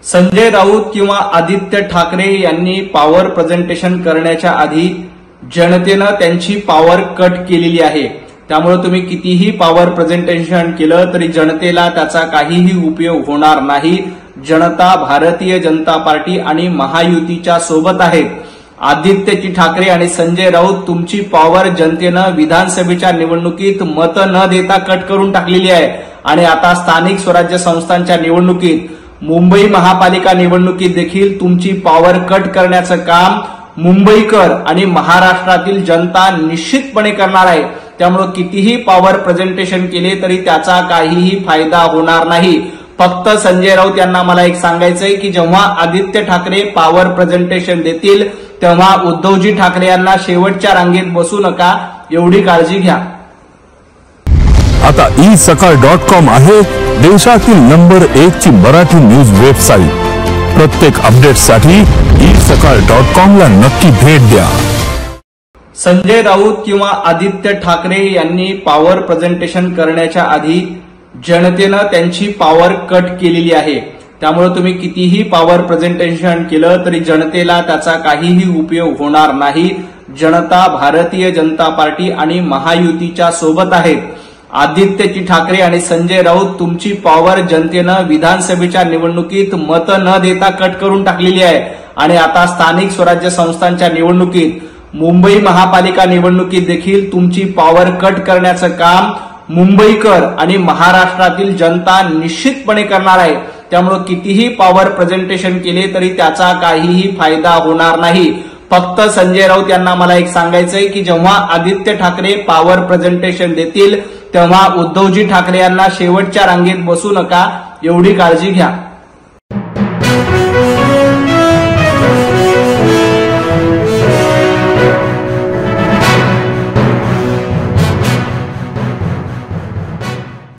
संजय राऊत किंवा आदित्य ठाकरे यांनी power presentation करण्याच्या आधी जनतेनं त्यांची पॉवर कट केलेली आहे। त्यामुळे तुम्ही कितीही पॉवर प्रेझेंटेशन केलं तरी जनतेला त्याचा काहीही उपयोग होणार नाही। जनता भारतीय जनता पार्टी आणि महायुतीच्या सोबत आहेत। आदित्य ठाकरे आणि संजय राऊत तुमची पॉवर जनतेनं विधानसभेच्या निवडणुकीत मत न देता कट करून टाकलेली आहे आणि आता स्थानिक स्वराज्य संस्थांच्या निवडणुकीत मुंबई महापालिका निवडणुकीत देखील तुमची पॉवर कट करण्याचं काम मुंबईकर आणि महाराष्ट्रातील जनता निश्चितपणे करणार आहे। त्यामुळे कितीही पॉवर प्रेझेंटेशन केले तरी त्याचा काहीही फायदा होणार नाही। फक्त संजय राऊत यांना मला एक सांगायचंय की जेव्हा आदित्य ठाकरे पॉवर प्रेझेंटेशन देतील तेव्हा उद्धवजी ठाकरे यांना शेवटच्या रांगेत बसू नका, एवढी काळजी घ्या। आता isakal.com आहे देशातील नंबर 1 ची मराठी न्यूज वेबसाईट। प्रत्येक अपडेटसाठी isakal.com ला नक्की भेट द्या। संजय राऊत किंवा आदित्य ठाकरे यांनी पॉवर प्रेझेंटेशन करण्याच्या आधी जनतेनं त्यांची पॉवर कट केलेली आहे। त्यामुळे तुम्ही कितीही पॉवर प्रेझेंटेशन केलं तरी जनतेला त्याचा काहीही उपयोग होणार नाही। जनता भारतीय जनता पार्टी आणि महायुतीच्या सोबत आहेत। आदित्य ठाकरे आणि संजय राऊत तुमची पॉवर जनतेनं विधानसभेच्या निवडणुकीत मत न देता कट करून टाकलेली आहे आणि आता स्थानिक स्वराज्य संस्थांच्या निवडणुकीत मुंबई महापालिका निवडणुकीत देखील तुमची पॉवर कट करण्याचं काम मुंबईकर आणि महाराष्ट्रातील जनता निश्चितपणे करणार आहे। त्यामुळे कितीही पॉवर प्रेझेंटेशन केले तरी त्याचा काहीही फायदा होणार नाही। फक्त संजय राऊत यांना मला एक सांगायचंय की जेव्हा आदित्य ठाकरे पॉवर प्रेझेंटेशन देतील तेव्हा उद्धवजी ठाकरे यांना शेवटच्या रांगेत बसू नका, एवढी काळजी घ्या।